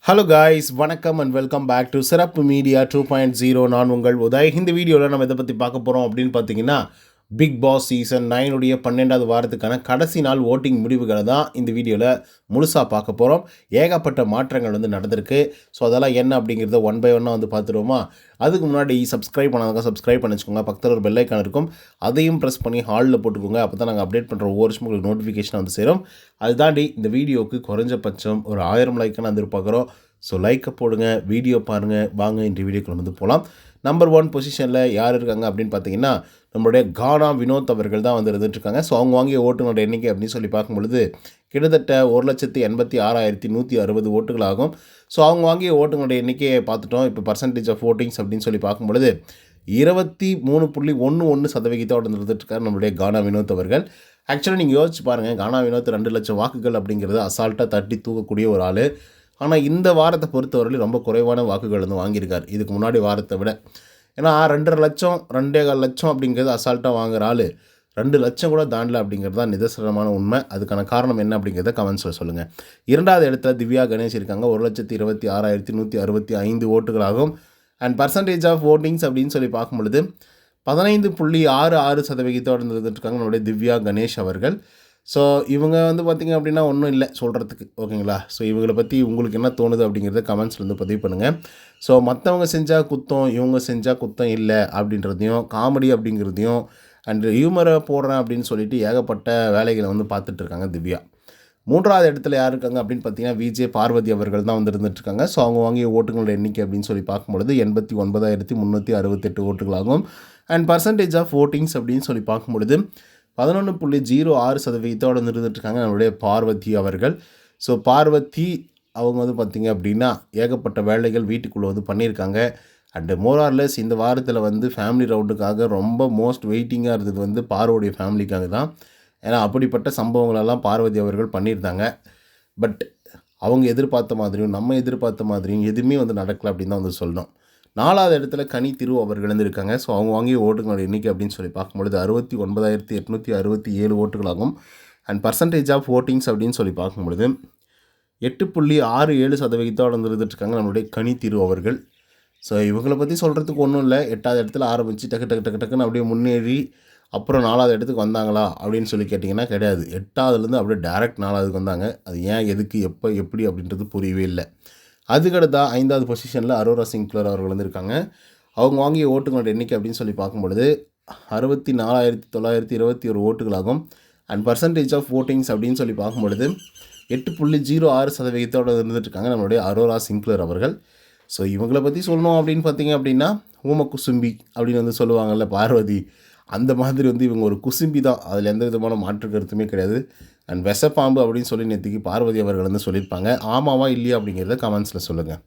Hello guys, வணக்கம் and welcome back to சிறப்பு media 2.0. நான் உங்கள் உதய். இந்த வீடியோவில் நம்ம இதை பற்றி பார்க்க போகிறோம் அப்படின்னு பார்த்தீங்கன்னா, பிக் பாஸ் சீசன் 9 12வது வாரத்துக்கான கடைசி நாள் ஓட்டிங் முடிவுகளை தான் இந்த வீடியோவில் முழுசாக பார்க்க போகிறோம். ஏகப்பட்ட மாற்றங்கள் வந்து நடந்திருக்கு. ஸோ அதெல்லாம் என்ன அப்படிங்கிறத ஒன் பை ஒன்னாக வந்து பார்த்துருவோமா? அதுக்கு முன்னாடி சப்ஸ்கிரைப் பண்ணாதவங்க சப்ஸ்கிரைப் பண்ணி வச்சுக்கோங்க. பக்கத்தில் ஒரு பெல் ஐக்கான் இருக்கும், அதையும் ப்ரெஸ் பண்ணி ஹாலில் போட்டுக்கோங்க. அப்போ தான் நாங்கள் அப்டேட் பண்ணுற ஒவ்வொரு வருஷமும் உங்களுக்கு நோட்டிஃபிகேஷன் வந்து சேரும். அது தாண்டி இந்த வீடியோவுக்கு குறைஞ்சபட்சம் ஒரு 1000 லைக்கான எதிர்பார்க்குறோம். ஸோ லைக்கை போடுங்க, வீடியோ பாருங்கள். வாங்க இன்றைய வீடியோக்குள்ள வந்து போகலாம். நம்பர் 1 பொசிஷனில் யார் இருக்காங்க அப்படின்னு பார்த்தீங்கன்னா, நம்மளுடைய கானா வினோத் அவர்கள் தான் வந்து இருந்துகிட்ருக்காங்க. ஸோ அவங்க வாங்கிய ஓட்டுங்களோட எண்ணிக்கை அப்படின்னு சொல்லி பார்க்கும்பொழுது கிட்டத்தட்ட 1,86,160 ஓட்டுகள் ஆகும். ஸோ அவங்க வாங்கிய ஓட்டுங்களோட எண்ணிக்கையை பார்த்துட்டோம். இப்போ பர்சன்டேஜ் ஆஃப் ஓட்டிங்ஸ் அப்படின்னு சொல்லி பார்க்கும்பொழுது 23.11% இருந்துகிட்ருக்கார் நம்மளுடைய கானா வினோத் அவர்கள். ஆக்சுவலாக நீங்கள் யோசிச்சு பாருங்கள், கானா வினோத் 2 லட்சம் வாக்குகள் அப்படிங்கிறது அசால்ட்டாக தட்டி தூக்கக்கூடிய ஒரு ஆள். ஆனால் இந்த வாரத்தை பொறுத்தவரையிலும் ரொம்ப குறைவான வாக்குகள் வந்து வாங்கியிருக்கார் இதுக்கு முன்னாடி வாரத்தை விட. ஏன்னா 2.5 லட்சம் 2.25 லட்சம் அப்படிங்கிறது அசால்ட்டாக வாங்குற ஆள் 2 லட்சம் கூட தாண்டல அப்படிங்கிறது தான் நிதர்சனமான உண்மை. அதுக்கான காரணம் என்ன அப்படிங்கிறத கமெண்ட்ஸில் சொல்லுங்கள். 2வது இடத்துல திவ்யா கணேஷ் இருக்காங்க. 1,26,165 ஓட்டுகளாகும். அண்ட் பர்சன்டேஜ் ஆஃப் ஓட்டிங்ஸ் அப்படின்னு சொல்லி பார்க்கும்பொழுது 15.66% இருந்துட்டுருக்காங்க நம்மளுடைய திவ்யா கணேஷ் அவர்கள். ஸோ இவங்க வந்து பார்த்திங்க அப்படின்னா ஒன்றும் இல்லை சொல்கிறதுக்கு, ஓகேங்களா? ஸோ இவங்களை பற்றி உங்களுக்கு என்ன தோணுது அப்படிங்கிறத கமெண்ட்ஸில் வந்து பதிவு பண்ணுங்கள். ஸோ மற்றவங்க செஞ்சால் குத்தம், இவங்க செஞ்சால் குத்தம் இல்லை அப்படின்றதையும், காமெடி அப்படிங்கிறதையும் அண்டு ஹியூமரை போடுறேன் அப்படின்னு சொல்லிட்டு ஏகப்பட்ட வேலைகளை வந்து பார்த்துட்ருக்காங்க திவ்யா. 3வது இடத்துல யார் இருக்காங்க அப்படின்னு பார்த்தீங்கன்னா, விஜே பார்வதி அவர்கள் தான் வந்து இருந்துகிட்ருக்காங்க. ஸோ அவங்க வாங்கிய ஓட்டுகளோட எண்ணிக்கை அப்படின்னு சொல்லி பார்க்கும்பொழுது 89,368 ஓட்டுகளாகும். அண்ட் பர்சன்டேஜ் ஆஃப் ஓட்டிங்ஸ் அப்படின்னு சொல்லி பார்க்கும்பொழுது 11.06% இருந்துகிட்ருக்காங்க நம்மளுடைய பார்வதி அவர்கள். ஸோ பார்வதி அவங்க வந்து பார்த்திங்க அப்படின்னா ஏகப்பட்ட வேலைகள் வீட்டுக்குள்ளே வந்து பண்ணியிருக்காங்க. அண்டு மோரார்லெஸ் இந்த வாரத்தில் வந்து ஃபேமிலி ரவுண்டுக்காக ரொம்ப மோஸ்ட் வெயிட்டிங்காக இருந்தது வந்து பார்வதிய ஃபேமிலிக்காக தான். ஏன்னா அப்படிப்பட்ட சம்பவங்களெல்லாம் பார்வதி அவர்கள் பண்ணியிருந்தாங்க. பட் அவங்க எதிர்பார்த்த மாதிரியும் நம்ம எதிர்பார்த்த மாதிரியும் எதுவுமே வந்து நடக்கலை அப்படின்னு தான் வந்து சொல்லணும். 4வது இடத்துல கனி திரு அவர்கள் இருந்திருக்காங்க. ஸோ அவங்க வாங்கிய ஓட்டுகளோட எண்ணிக்கை அப்படின்னு சொல்லி பார்க்கும்பொழுது 69,867 ஓட்டுகளாகும். அண்ட் பர்சன்டேஜ் ஆஃப் ஓட்டிங்ஸ் அப்படின்னு சொல்லி பார்க்கும்பொழுது 8.67% இருந்துட்டுருக்காங்க நம்மளுடைய கனி திரு அவர்கள். ஸோ இவங்களை பற்றி சொல்கிறதுக்கு ஒன்றும் இல்லை. 8வது இடத்துல ஆரம்பித்து டக்கு டக்கு டக்கு டக்குன்னு அப்படியே முன்னேறி அப்புறம் 4வது இடத்துக்கு வந்தாங்களா அப்படின்னு சொல்லி கேட்டிங்கன்னா கிடையாது. 8வதுலேருந்து அப்படியே டேரெக்ட் 4வதுக்கு வந்தாங்க. அது ஏன், எதுக்கு, எப்போ, எப்படி அப்படின்றது புரியவே இல்லை. அதுக்கடுத்தா 5வது பொசிஷனில் அரோரா சிங்க்லர் அவர்கள் வந்திருக்காங்க. அவங்க வாங்கிய ஓட்டுகளோட எண்ணிக்கை அப்படின்னு சொல்லி பார்க்கும்பொழுது 64,921 ஓட்டுகளாகும். அண்ட் பர்சன்டேஜ் ஆஃப் ஓட்டிங்ஸ் அப்படின்னு சொல்லி பார்க்கும்பொழுது 8.06% இருந்துகிட்ருக்காங்க நம்மளுடைய அரோரா சிங்க்லர் அவர்கள். ஸோ இவங்களை பற்றி சொல்லணும் அப்படின்னு பார்த்தீங்க அப்படின்னா, ஊம குசும்பி அப்படின்னு வந்து சொல்லுவாங்கள்ல பார்வதி, அந்த மாதிரி வந்து இவங்க ஒரு குசும்பி தான். அதில் எந்த விதமான மாற்று கருத்துமே கிடையாது. அண்ட் விஷப்பாம்பு அப்படின்னு சொல்லி நேற்றுக்கு பார்வதி அவர்கள் வந்து சொல்லியிருப்பாங்க. ஆமாவா இல்லையா அப்படிங்கிறத கமெண்ட்ஸில் சொல்லுங்கள்.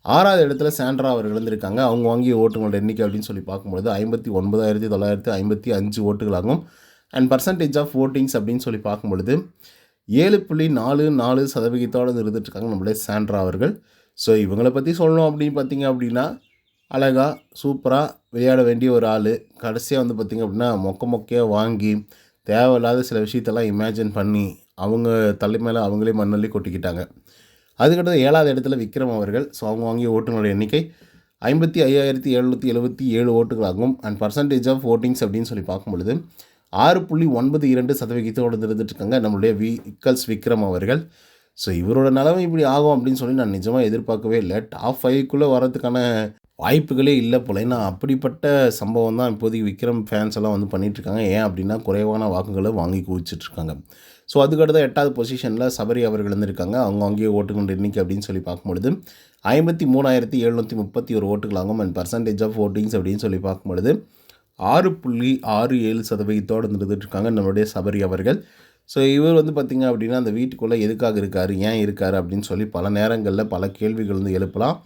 6வது இடத்துல சாண்ட்ரா அவர்கள் இருந்திருக்காங்க. அவங்க வாங்கிய ஓட்டுகளோட எண்ணிக்கை அப்படின்னு சொல்லி பார்க்கும்பொழுது 59,955 ஓட்டுகளாகும். அண்ட் பர்சன்டேஜ் ஆஃப் ஓட்டிங்ஸ் அப்படின்னு சொல்லி பார்க்கும்பொழுது 7.44% இருந்துகிட்ருக்காங்க நம்மளுடைய சாண்ட்ரா அவர்கள். ஸோ இவங்களை பற்றி சொல்லணும் அப்படின்னு பார்த்தீங்க அப்படின்னா, அழகாக சூப்பராக விளையாட வேண்டிய ஒரு ஆள். கடைசியாக வந்து பார்த்திங்க அப்படின்னா மொக்கையாக வாங்கி தேவையில்லாத சில விஷயத்தெல்லாம் இமேஜின் பண்ணி அவங்க தலை மேலே அவங்களே மண்ணள்ளி கொட்டிக்கிட்டாங்க. அதுக்கடுத்து 7வது இடத்துல விக்ரம் அவர்கள். ஸோ அவங்க வாங்கிய ஓட்டுகளோட எண்ணிக்கை 55,777 ஓட்டுகளாகும். அண்ட் பர்சன்டேஜ் ஆஃப் ஓட்டிங்ஸ் அப்படின்னு சொல்லி பார்க்கும்பொழுது 6.92% இருந்துகிட்ருக்காங்க நம்மளுடைய விக்கல்ஸ் விக்ரம் அவர்கள். ஸோ இவரோட நிலைமை இப்படி ஆகும் அப்படின்னு சொல்லி நான் நிஜமாக எதிர்பார்க்கவே இல்லை. டாப் 5க்குள்ளே வரதுக்கான வாய்ப்புகளே இல்லை போல். ஏன்னா அப்படிப்பட்ட சம்பவம் தான் இப்போதைக்கு விக்ரம் ஃபேன்ஸ் எல்லாம் வந்து பண்ணிகிட்ருக்காங்க. ஏன் அப்படின்னா குறைவான வாக்குகளை வாங்கி குவிச்சிட்ருக்காங்க. ஸோ அதுக்கடுத்த 8வது பொசிஷனில் சபரி அவர்கள் இருந்திருக்காங்க. அவங்க வாங்கிய ஓட்டுகளோட எண்ணிக்கை அப்படின்னு சொல்லி பார்க்கும்பொழுது 53,731 ஓட்டுகளாகும். அண்ட் பர்சன்டேஜ் ஆஃப் ஓட்டிங்ஸ் அப்படின்னு சொல்லி பார்க்கும்பொழுது 6.67% இருந்துகிட்ருக்காங்க நம்மளுடைய சபரி அவர்கள். ஸோ இவர் வந்து பார்த்திங்க அப்படின்னா அந்த வீட்டுக்குள்ளே எதுக்காக இருக்கார், ஏன் இருக்கார் அப்படின்னு சொல்லி பல நேரங்களில் பல கேள்விகள் வந்து எழுப்பலாம்.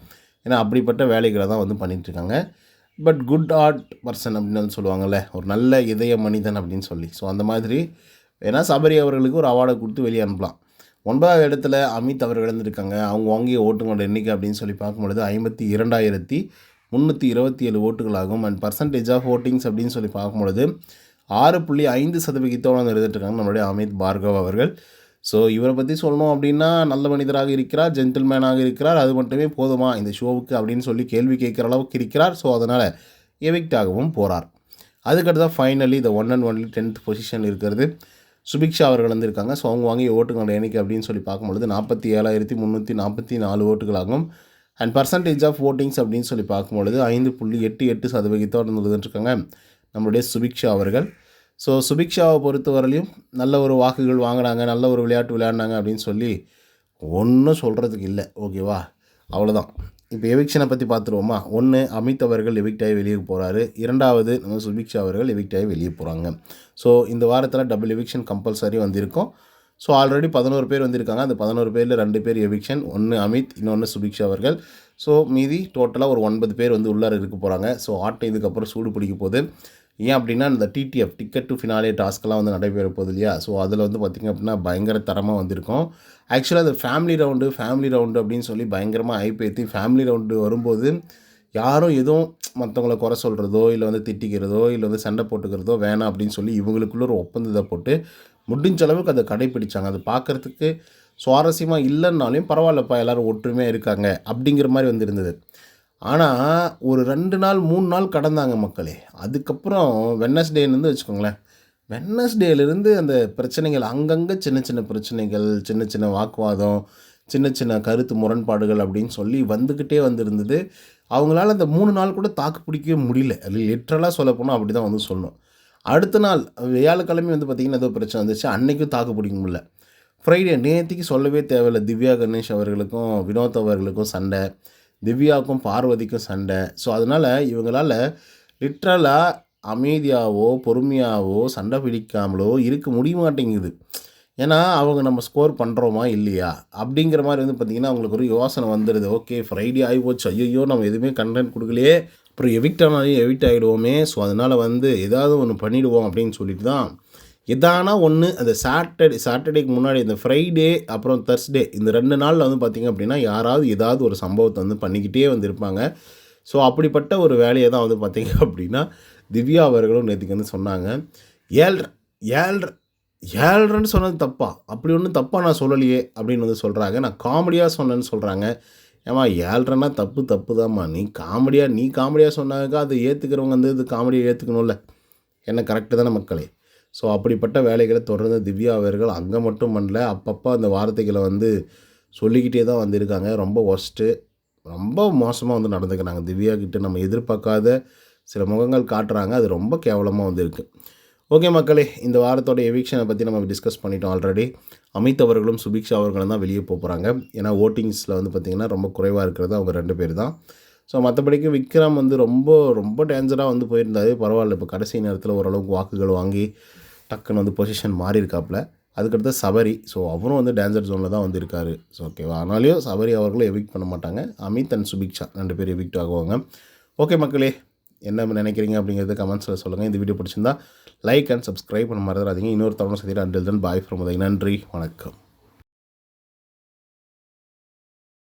ஏன்னா அப்படிப்பட்ட வேலைகளை தான் வந்து பண்ணிகிட்ருக்காங்க. பட் குட் ஆர்ட் பர்சன் அப்படின்னு வந்து சொல்லுவாங்கள்ல, ஒரு நல்ல இதய மனிதன் அப்படின்னு சொல்லி. ஸோ அந்த மாதிரி வேணால் சபரி அவர்களுக்கு ஒரு அவார்டை கொடுத்து வெளியே அனுப்பலாம். 9வது இடத்துல அமித் அவர்கள் இருந்திருக்காங்க. அவங்க வாங்கிய ஓட்டுகளோட எண்ணிக்கை அப்படின்னு சொல்லி பார்க்கும்பொழுது 52,327 ஓட்டுகளாகும். அண்ட் பர்சன்டேஜ் ஆஃப் ஓட்டிங்ஸ் அப்படின்னு சொல்லி பார்க்கும்பொழுது 6.5% இருந்துகிட்ருக்காங்க நம்மளுடைய அமித் பார்கவ் அவர்கள். ஸோ இவரை பற்றி சொல்லணும் அப்படின்னா நல்ல மனிதராக இருக்கிறார், ஜென்டில்மேனாக இருக்கிறார், அது மட்டுமே போதுமா இந்த ஷோவுக்கு அப்படின்னு சொல்லி கேள்வி கேட்குற அளவுக்கு இருக்கிறார். ஸோ அதனால் எவிக்ட் ஆகவும் போகிறார். அதுக்கடுத்து ஃபைனலி இந்த one and only 10th position இருக்கிறது சுபிக்ஷா அவர்கள் வந்து இருக்காங்க. ஸோ அவங்க வாங்கிய ஓட்டுகளோட எண்ணிக்கை அப்படின்னு சொல்லி பார்க்கும்பொழுது 47,344 ஓட்டுகளாகும். அண்ட் பர்சன்டேஜ் ஆஃப் ஓட்டிங்ஸ் அப்படின்னு சொல்லி பார்க்கும்பொழுது 5.88% இருக்காங்க நம்மளுடைய சுபிக்ஷா அவர்கள். ஸோ சுபிக்ஷாவை பொறுத்தவரையிலையும் நல்ல ஒரு வாக்குகள் வாங்கினாங்க, நல்ல ஒரு விளையாட்டு விளையாடினாங்க அப்படின்னு சொல்லி ஒன்றும் சொல்கிறதுக்கு இல்லை. ஓகேவா, அவ்வளோதான். இப்போ எவிக்ஷனை பற்றி பார்த்துருவோமா. ஒன்று, அமித் அவர்கள் எவிக்ட் ஆகி வெளியே போகிறாரு. இரண்டாவது நம்ம சுபிக்ஷா அவர்கள் எவிக்ட் ஆகி வெளியே போகிறாங்க. ஸோ இந்த வாரத்தில் டபுள் எவிக்ஷன் கம்பல்சரி வந்திருக்கும். ஸோ ஆல்ரெடி 11 பேர் வந்திருக்காங்க. அந்த 11 பேரில் 2 பேர் எவிக்ஷன், ஒன்று அமித், இன்னொன்று சுபிக்ஷா அவர்கள். ஸோ மீதி டோட்டலாக ஒரு 9 பேர் வந்து உள்ளார இருக்க போகிறாங்க. ஸோ ஆட்டை இதுக்கப்புறம் சூடு பிடிக்க போகுது. ஏன் அப்படின்னா இந்த டிடிஎஃப் டிக்கெட் டு ஃபினாலே டாஸ்க்கெலாம் வந்து நடைபெற போகுது இல்லையா. ஸோ அதில் வந்து பார்த்திங்க அப்படின்னா பயங்கர தரமாக வந்திருக்கும். ஆக்சுவலாக அது ஃபேமிலி ரவுண்டு அப்படின்னு சொல்லி பயங்கரமாக ஐப்பேற்றி ஃபேமிலி ரவுண்டு வரும்போது யாரும் எதுவும் மற்றவங்கள குறை சொல்கிறதோ இல்லை வந்து திட்டிக்கிறதோ இல்லை வந்து சண்டை போட்டுக்கிறதோ வேணாம் அப்படின்னு சொல்லி இவங்களுக்குள்ள ஒரு ஒப்பந்தத்தை போட்டு முடிஞ்ச அளவுக்கு அதை கடைப்பிடிச்சாங்க. அது பார்க்குறதுக்கு சுவாரஸ்யமாக இல்லைன்னாலையும் பரவாயில்லப்பா எல்லோரும் ஒற்றுமையாக இருக்காங்க அப்படிங்கிற மாதிரி வந்து இருந்தது. ஆனால் ஒரு 2 நாள் 3 நாள் கடந்தாங்க மக்களே. அதுக்கப்புறம் வெட்னஸ்டேலேருந்து வச்சுக்கோங்களேன், வெட்னஸ்டேலேருந்து அந்த பிரச்சனைகள் அங்கங்கே சின்ன சின்ன பிரச்சனைகள், சின்ன சின்ன வாக்குவாதம், சின்ன சின்ன கருத்து முரண்பாடுகள் அப்படின்னு சொல்லி வந்துக்கிட்டே வந்துருந்தது. அவங்களால அந்த 3 நாள் கூட தாக்கு பிடிக்கவே முடியல. லிட்ரலாக சொல்லப்போனால் அப்படி தான் வந்து சொல்லணும். அடுத்த நாள் வியாழக்கிழமை வந்து பார்த்திங்கன்னா ஏதோ பிரச்சனை வந்துச்சு, அன்றைக்கும் தாக்கு பிடிக்க முடியல. ஃப்ரைடே நேற்றுக்கு சொல்லவே தேவையில்லை, திவ்யா கணேஷ் அவர்களுக்கும் வினோத் அவர்களுக்கும் சண்டை, திவ்யாவுக்கும் பார்வதிக்கும் சண்டை. ஸோ அதனால் இவங்களால் லிட்ரலாக அமைதியாகவோ பொறுமையாகவோ சண்டை பிடிக்காமலோ இருக்க முடிய மாட்டேங்குது. ஏன்னா அவங்க நம்ம ஸ்கோர் பண்ணுறோமா இல்லையா அப்படிங்கிற மாதிரி வந்து பார்த்திங்கன்னா அவங்களுக்கு ஒரு யோசனை வந்துடுது. ஓகே ஃப்ரைடே ஆகிப்போச்சு, ஐயோ நம்ம எதுவுமே கண்டென்ட் கொடுக்கலையே, அப்புறம் எவிக்ட் ஆகிடுவோமே. ஸோ அதனால் வந்து ஏதாவது ஒன்று பண்ணிவிடுவோம் அப்படின்னு சொல்லிட்டு தான் எதானா ஒன்று அந்த சாட்டர்டேக்கு முன்னாடி இந்த ஃப்ரைடே அப்புறம் தர்ஸ்டே இந்த 2 நாளில் வந்து பார்த்திங்க அப்படின்னா யாராவது ஏதாவது ஒரு சம்பவத்தை வந்து பண்ணிக்கிட்டே வந்துருப்பாங்க. ஸோ அப்படிப்பட்ட ஒரு வேலையை தான் வந்து பார்த்திங்க அப்படின்னா திவ்யா அவர்களும் நேற்றுக்கு வந்து சொன்னாங்க. 7:30 சொன்னது தப்பா, அப்படி ஒன்றும் தப்பாக நான் சொல்லலையே அப்படின்னு வந்து சொல்கிறாங்க. நான் காமெடியாக சொன்னேன்னு சொல்கிறாங்க. ஏம்மா 7:30 தப்பு தான்மா, நீ காமெடியாக சொன்னாக்கா அதை ஏற்றுக்கிறவங்க வந்து இது காமெடியை ஏற்றுக்கணும்ல, என்ன கரெக்டு தானே மக்களே. ஸோ அப்படிப்பட்ட வேலைகளை தொடர்ந்து திவ்யா அவர்கள் அங்கே மட்டும் பண்ணல, அப்பப்போ அந்த வார்த்தைகளை வந்து சொல்லிக்கிட்டே தான் வந்திருக்காங்க. ரொம்ப ஒஸ்ட்டு, ரொம்ப மோசமாக வந்து நடந்துக்கிறாங்க. திவ்யா கிட்ட நம்ம எதிர்பார்க்காத சில முகங்கள் காட்டுறாங்க, அது ரொம்ப கேவலமாக வந்துருக்கு. ஓகே மக்களே, இந்த வாரத்தோட எவிக்ஷனை பற்றி நம்ம டிஸ்கஸ் பண்ணிட்டோம் ஆல்ரெடி. அமித் அவர்களும் சுபிக்ஷா அவர்களும் தான் வெளியே போகிறாங்க. ஏன்னா ஓட்டிங்ஸில் வந்து பார்த்திங்கன்னா ரொம்ப குறைவாக இருக்கிறது அவங்க 2 பேர் தான். ஸோ மற்றபடிக்கு விக்ரம் வந்து ரொம்ப டேஞ்சராக வந்து போயிருந்தாரு. பரவாயில்ல, இப்போ கடைசி நேரத்தில் ஓரளவுக்கு வாக்குகள் வாங்கி டக்குன்னு வந்து பொசிஷன் மாறி இருக்காப்புல. அதுக்கடுத்து சபரி, ஸோ அவரும் வந்து டேஞ்சர் ஜோனில் தான் வந்து இருக்கார். ஸோ ஓகேவா, ஆனாலையும் சபரி அவர்களும் எவிக்ட் பண்ண மாட்டாங்க. அமித் அண்ட் சுபிக்ஷா 2 பேர் எவிக்ட் ஆகுவாங்க. ஓகே மக்களே, என்ன நினைக்கிறீங்க அப்படிங்கிறது கமெண்ட்ஸில் சொல்லுங்கள். இந்த வீடியோ பிடிச்சிருந்தா லைக் அண்ட் சப்ஸ்கிரைப் பண்ண மறந்துடாதீங்க. இன்னொரு தவணை சந்திக்கிறேன். Until then bye from Uday. நன்றி, வணக்கம்.